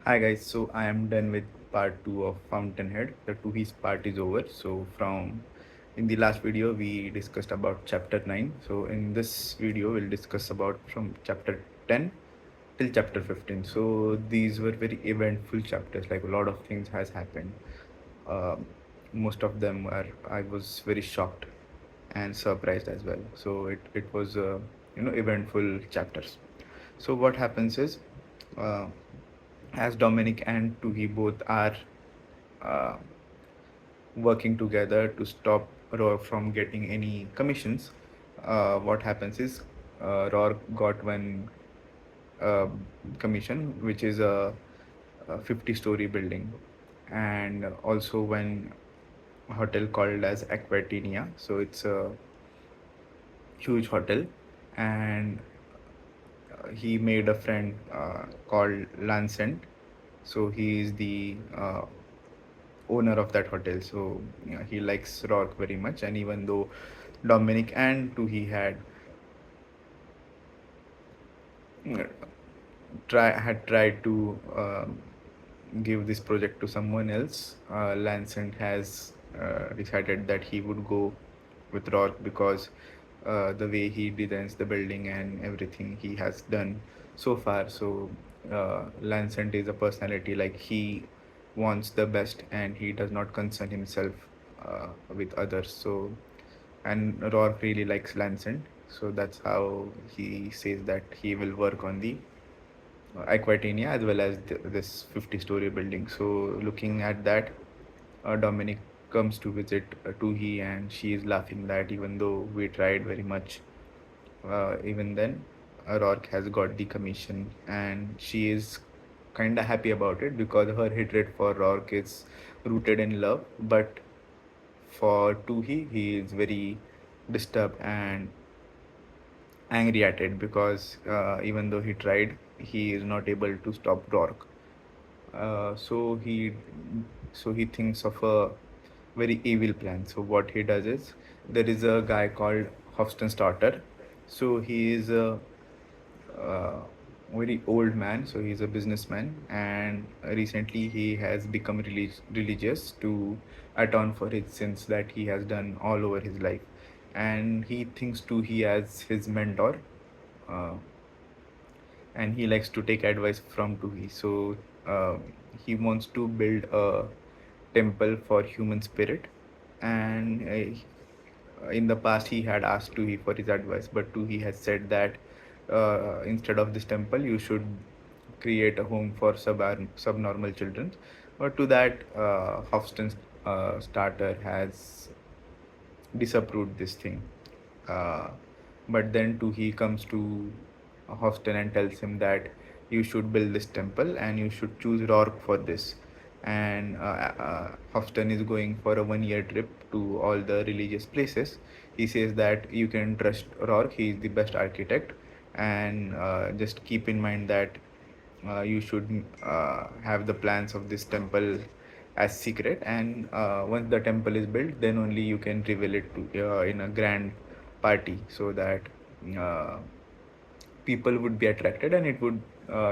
Hi guys, so I am done with part 2 of Fountainhead. The Tuhi's part is over. So from in the last video we discussed about chapter 9. So in this video we'll discuss about from chapter 10 till chapter 15. So these were very eventful chapters, like a lot of things has happened. Most of them were I was very shocked and surprised as well. So it was eventful chapters. So what happens is uh, as Dominic and Tuhi both are uh, working together to stop Rourke from getting any commissions, what happens is Rourke got one uh, commission, which is a 50-story building, and also one hotel called as Aquatinia. So it's a huge hotel, and he made a friend called Lancent. So he is the owner of that hotel. So he likes Rourke very much, and even though Dominic and Tuhi uh, had tried to give this project to someone else, Lancent has decided that he would go with Rourke because the way he designs the building and everything he has done so far. So Lancent is a personality, like he wants the best and he does not concern himself with others. So and Rourke really likes Lancent, so that's how he says that he will work on the Aquatania as well as this 50-story building. So looking at that, Dominic comes to visit Tuhi, and she is laughing that even though we tried very much, even then Rourke has got the commission, and she is kind of happy about it because her hatred for Rourke is rooted in love. But for Tuhi, he is very disturbed and angry at it because even though he tried, he is not able to stop Rourke. So he thinks of a very evil plan. So what he does is, there is a guy called Hofstadter. So he is a uh, very old man. So he's a businessman, and recently he has become religious to atone for his sins that he has done all over his life, and he thinks too he as his mentor. Uh, and he likes to take advice from Tuhi. So he wants to build a temple for human spirit, and in the past he had asked Tuhi for his advice, but Tuhi has said that instead of this temple, you should create a home for subnormal children. But to that, Hofstad's starter has disapproved this thing. Uh, but then too he comes to Hofstad and tells him that you should build this temple and you should choose Rourke for this. And Hofstad is going for a 1 year trip to all the religious places. He says that you can trust Rourke, he is the best architect, and just keep in mind that you should have the plans of this temple as secret, and once the temple is built, then only you can reveal it to in a grand party, so that uh, people would be attracted and it would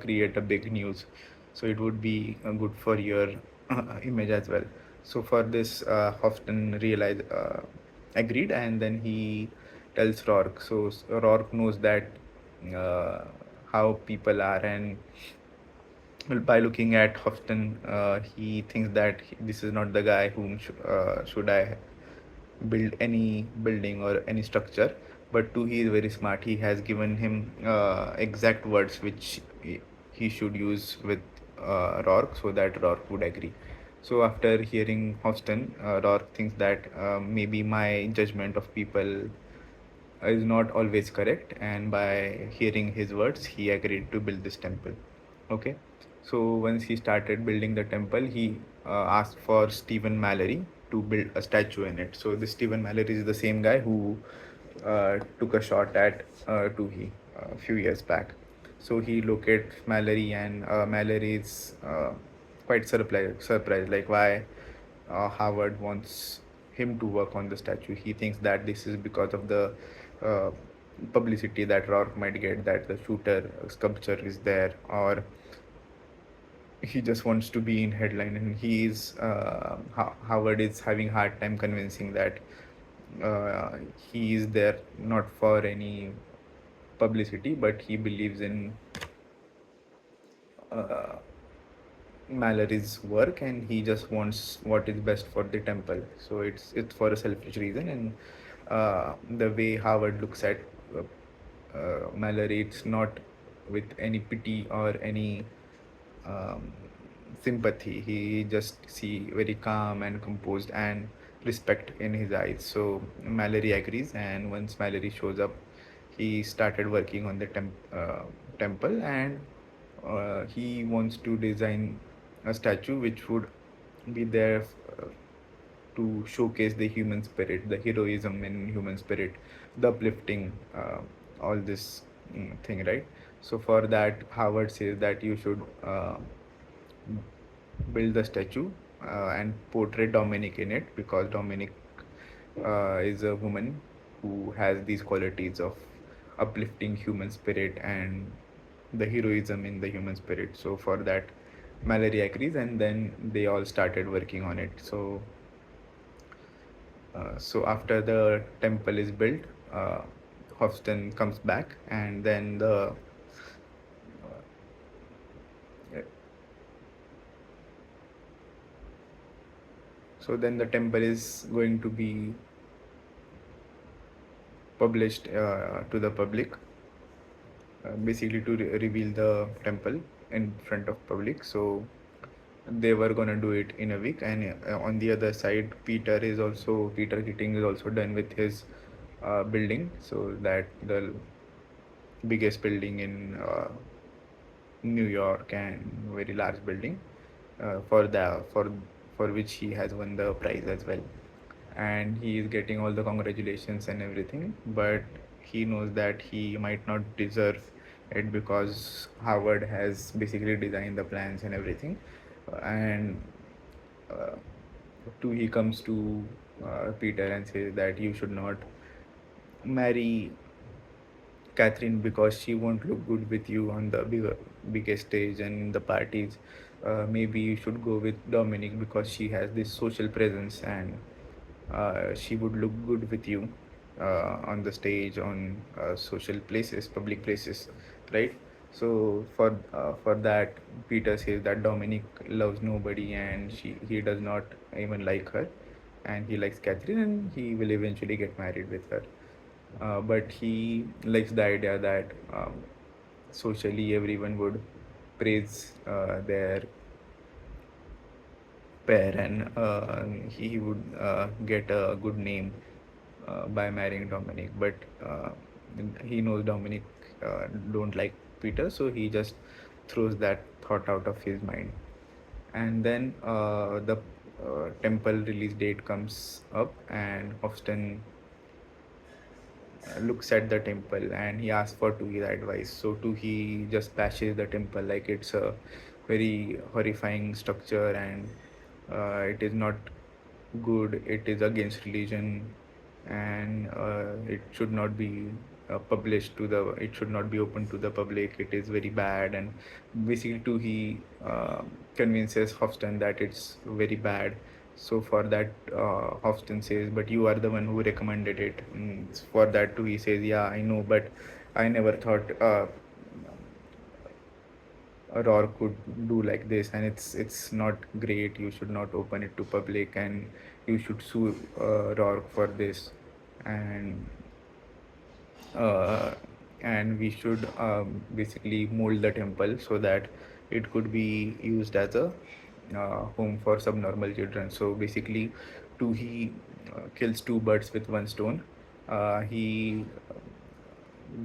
create a big news. So it would be good for your image as well. So for this, Hofton realized agreed, and then he tells Rourke. So Rourke knows that uh, how people are, and well, by looking at Hofton, he thinks that this is not the guy whom should I build any building or any structure. But too, he is very smart. He has given him exact words which he should use with Rourke, so that Rourke would agree. So after hearing Hofton, Rourke thinks that maybe my judgment of people is not always correct, and by hearing his words he agreed to build this temple. Okay, so once he started building the temple, he asked for Stephen Mallory to build a statue in it. So this Stephen Mallory is the same guy who took a shot at Tuhi a few years back. So he locates Mallory, and Mallory is quite surprised, like why Howard wants him to work on the statue. He thinks that this is because of the uh, publicity that Rourke might get, that the shooter sculpture is there, or he just wants to be in headline, and Howard is having hard time convincing that uh, he is there not for any publicity, but he believes in uh, Mallory's work, and he just wants what is best for the temple. So it's for a selfish reason, and the way Howard looks at Mallory, it's not with any pity or any um, sympathy. He just see very calm and composed and respect in his eyes. So Mallory agrees, and once Mallory shows up, he started working on the temple, and he wants to design a statue which would be there to showcase the human spirit, the heroism in human spirit, the uplifting, all this thing, right? So for that, Howard says that you should build the statue and portray Dominic in it, because Dominic is a woman who has these qualities of uplifting human spirit and the heroism in the human spirit. So for that, Mallory agrees, and then they all started working on it. So after the temple is built, Hofstyn comes back, and then the temple is going to be published to the public, basically to reveal the temple in front of public. So they were gonna do it in a week, and on the other side, Peter Keating is also done with his building, so that the biggest building in New York, and very large building, for which he has won the prize as well, and he is getting all the congratulations and everything, but he knows that he might not deserve it, because Howard has basically designed the plans and everything, and uh, he comes to Peter and says that you should not marry Catherine, because she won't look good with you on the biggest stage and in the parties. Maybe you should go with Dominic, because she has this social presence, and she would look good with you on the stage, on social places, public places, right? So for that, Peter says that Dominic loves nobody, and he does not even like her, and he likes Catherine, and he will eventually get married with her. But he likes the idea that socially everyone would praise their pair, and he would get a good name by marrying Dominic. But he knows Dominic don't like Peter, so he just throws that thought out of his mind. And then the temple release date comes up, and Hofstyn looks at the temple, and he asks for Tuhi's advice. So Tuhi just bashes the temple like it's a very horrifying structure, and it is not good. It is against religion, and it should not be published to the. It should not be open to the public. It is very bad, and basically Tuhi convinces Hofstyn that it's very bad. So for that, Hofstyn says, "But you are the one who recommended it." For that too, he says, "Yeah, I know, but I never thought Rourke could do like this, and it's not great. You should not open it to public, and you should sue Rourke for this, and uh, we should basically mold the temple so that it could be used as a home for subnormal children." So basically, he kills two birds with one stone. He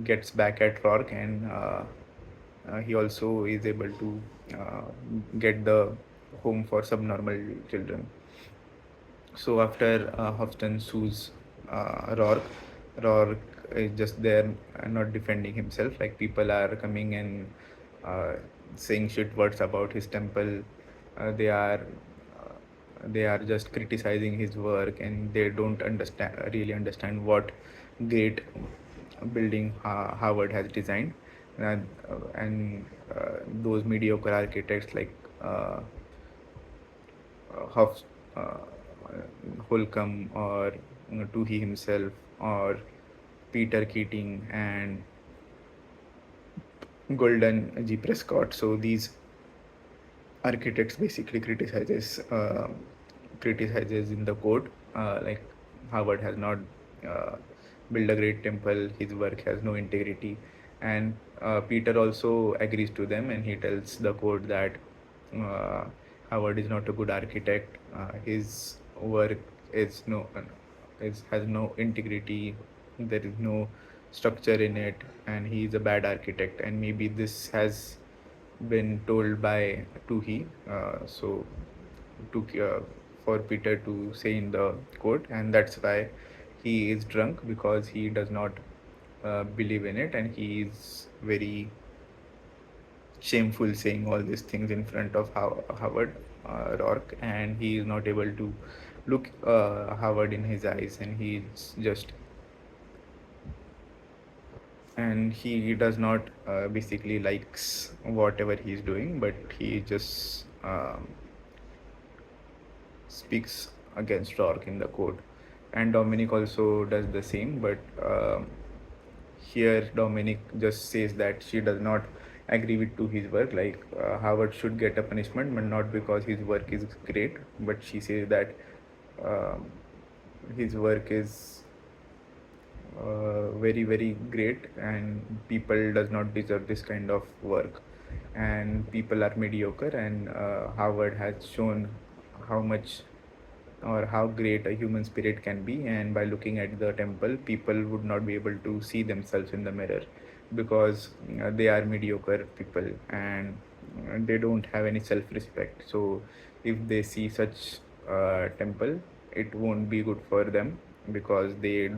gets back at Rourke, and he also is able to uh, get the home for subnormal children. So after Hofstyn sues Rourke is just there, not defending himself. Like, people are coming and uh, saying shit words about his temple. They are just criticizing his work, and they don't really understand what great building Howard has designed, and those mediocre architects like uh, Hoff, uh, Holcomb, or Toohey himself, or Peter Keating and Golden G. Prescott. So these architects basically criticizes in the code, like Howard has not uh, built a great temple, his work has no integrity, and Peter also agrees to them, and he tells the code that uh, Howard is not a good architect, his work is no is has no integrity, there is no structure in it, and he is a bad architect, and maybe this has been told by Tuhi, to for Peter to say in the court, and that's why he is drunk, because he does not believe in it, and he is very shameful saying all these things in front of Howard Rourke, and he is not able to look Howard in his eyes, and he does not basically likes whatever he's doing, but he just speaks against Rourke in the court, and Dominic also does the same. But here Dominic just says that she does not agree with to his work. Like Howard should get a punishment, but not because his work is great. But she says that um his work is very great, and people does not deserve this kind of work, and people are mediocre, and Howard has shown how much or how great a human spirit can be, and by looking at the temple, people would not be able to see themselves in the mirror, because they are mediocre people, and they don't have any self respect. So if they see such temple, it won't be good for them, because they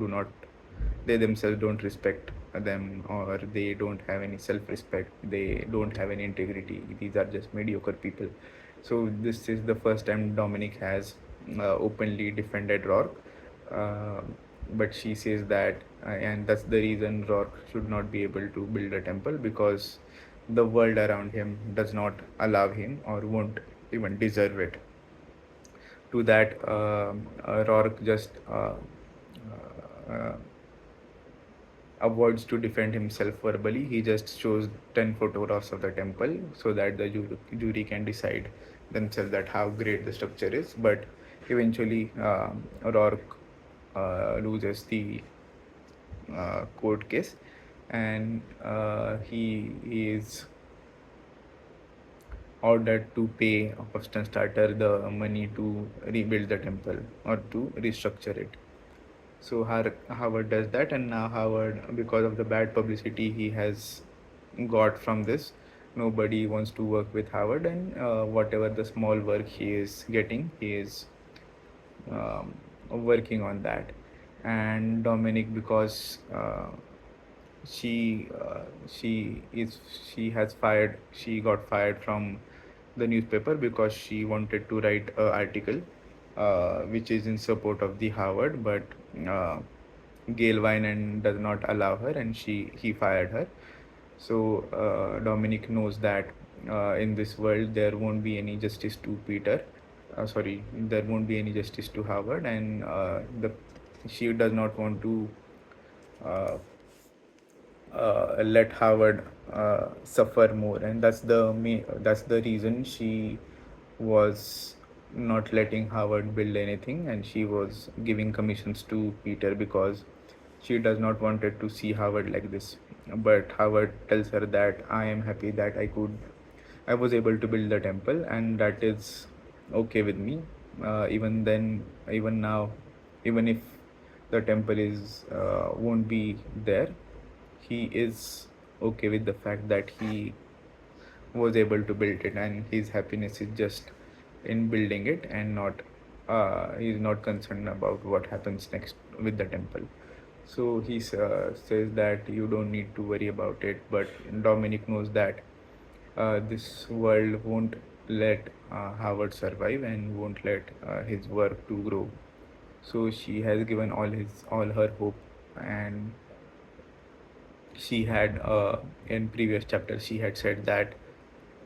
themselves don't respect them, or they don't have any self respect, they don't have any integrity, these are just mediocre people. So this is the first time Dominic has openly defended Rourke, uh, but she says that and that's the reason Rourke should not be able to build a temple, because the world around him does not allow him, or won't even deserve it. To that, Rourke just uh, avoids to defend himself verbally. He just shows 10 photographs of the temple, so that the jury can decide themselves that how great the structure is. But eventually, Rourke loses the court case, and he is ordered to pay Austin Starter the money to rebuild the temple, or to restructure it. So Howard does that, and now Howard, because of the bad publicity he has got from this, nobody wants to work with Howard, and whatever the small work he is getting, he is um, working on that. And Dominic, because she uh, she is she got fired from the newspaper, because she wanted to write an article which is in support of the Howard, but uh, Gail Winan does not allow her, and he fired her. So Dominic knows that in this world there won't be any justice to Peter. Sorry, there won't be any justice to Howard, and the she does not want to uh, let Howard suffer more, and that's the reason she was not letting Howard build anything, and she was giving commissions to Peter, because she does not wanted to see Howard like this. But Howard tells her that I am happy that I was able to build the temple, and that is okay with me. Even now, even if the temple is won't be there, he is okay with the fact that he was able to build it, and his happiness is just in building it, and not he is not concerned about what happens next with the temple. So he says that you don't need to worry about it, but Dominic knows that this world won't let Howard survive, and won't let his work to grow. So she has given all her hope, and she had in previous chapter she had said that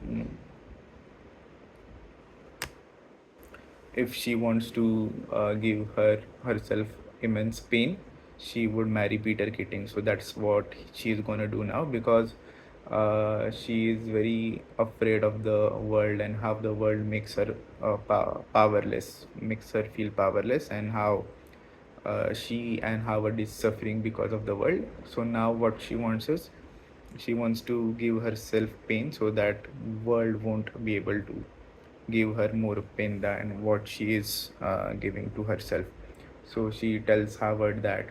mm, if she wants to give herself immense pain, she would marry Peter Keating. So that's what she is gonna do now, because she is very afraid of the world and how the world makes her powerless, makes her feel powerless, and how she and Howard is suffering because of the world. So now what she wants is, she wants to give herself pain so that world won't be able to give her more pain than what she is giving to herself. So she tells Howard that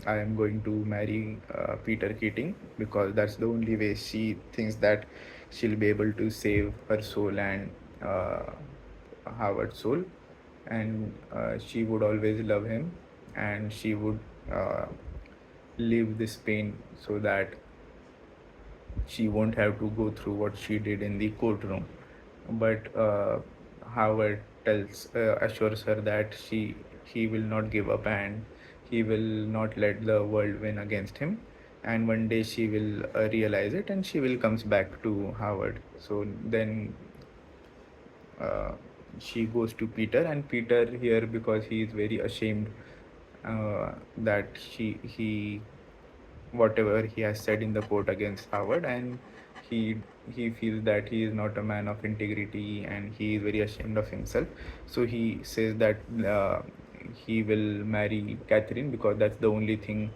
I am going to marry Peter Keating, because that's the only way she thinks that she'll be able to save her soul and Howard's soul, and she would always love him, and she would uh, live this pain so that she won't have to go through what she did in the courtroom. But Howard assures her that he will not give up, and he will not let the world win against him. And one day she will realize it, and she will comes back to Howard. So then uh, she goes to Peter, and Peter here, because he is very ashamed that he whatever he has said in the court against Howard, and he he feels that he is not a man of integrity, and he is very ashamed of himself. So he says that he will marry Catherine, because that's the only thing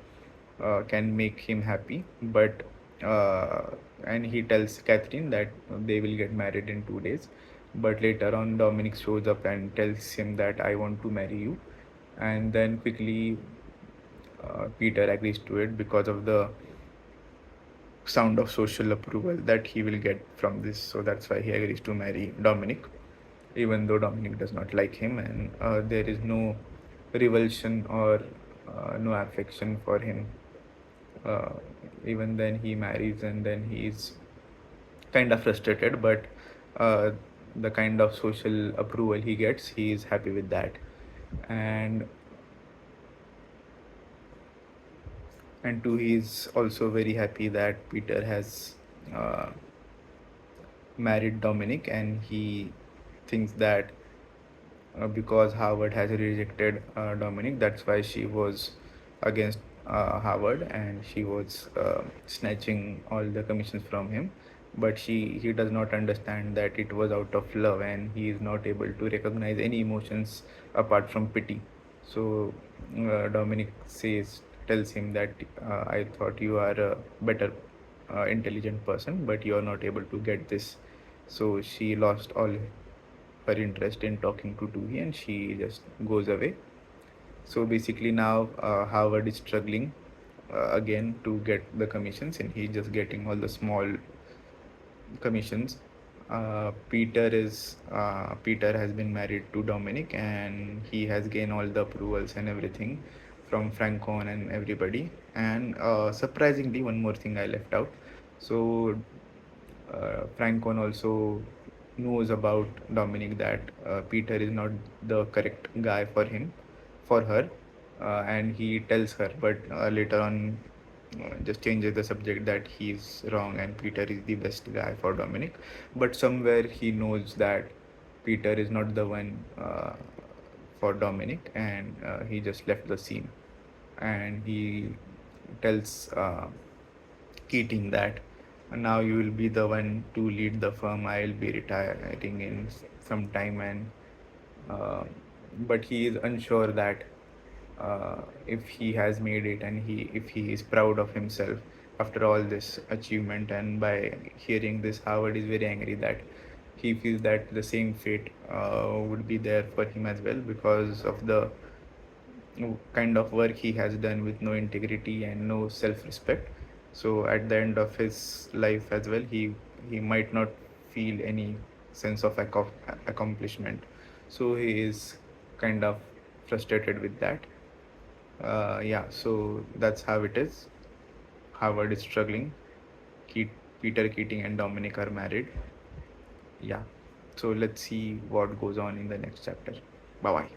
can make him happy. But uh, and he tells Catherine that they will get married in 2 days. But later on, Dominic shows up and tells him that I want to marry you, and then quickly Peter agrees to it because of the sound of social approval that he will get from this. So that's why he agrees to marry Dominic, even though Dominic does not like him, and there is no revulsion or no affection for him. Uh, Even then, he marries, and then he is kind of frustrated, but uh, the kind of social approval he gets, he is happy with that. And two, he is also very happy that Peter has uh, married Dominic, and he thinks that because Howard has rejected Dominic, that's why she was against Howard, and she was snatching all the commissions from him. But he does not understand that it was out of love, and he is not able to recognize any emotions apart from pity. So Dominic tells him that I thought you are a better intelligent person, but you are not able to get this. So she lost all her interest in talking to Dewey, and she just goes away. So basically, now Howard is struggling again to get the commissions, and he's just getting all the small commissions. Peter has been married to Dominic, and he has gained all the approvals and everything from Francon and everybody. And surprisingly, one more thing I left out. So Francon also knows about Dominic, that Peter is not the correct guy for her, and he tells her. But later on, just changes the subject that he's wrong and Peter is the best guy for Dominic. But somewhere he knows that Peter is not the one for Dominic, and he just left the scene. And he tells Keating that now you will be the one to lead the firm. I will be retiring in some time, and uh, but he is unsure that if he has made it, and if he is proud of himself after all this achievement. And by hearing this, Howard is very angry that he feels that the same fate would be there for him as well, because of the kind of work he has done with no integrity and no self-respect. So at the end of his life as well, he might not feel any sense of accomplishment. So he is kind of frustrated with that. Yeah, so that's how it is. Howard is struggling. Peter Keating and Dominic are married. Yeah, so let's see what goes on in the next chapter. Bye bye.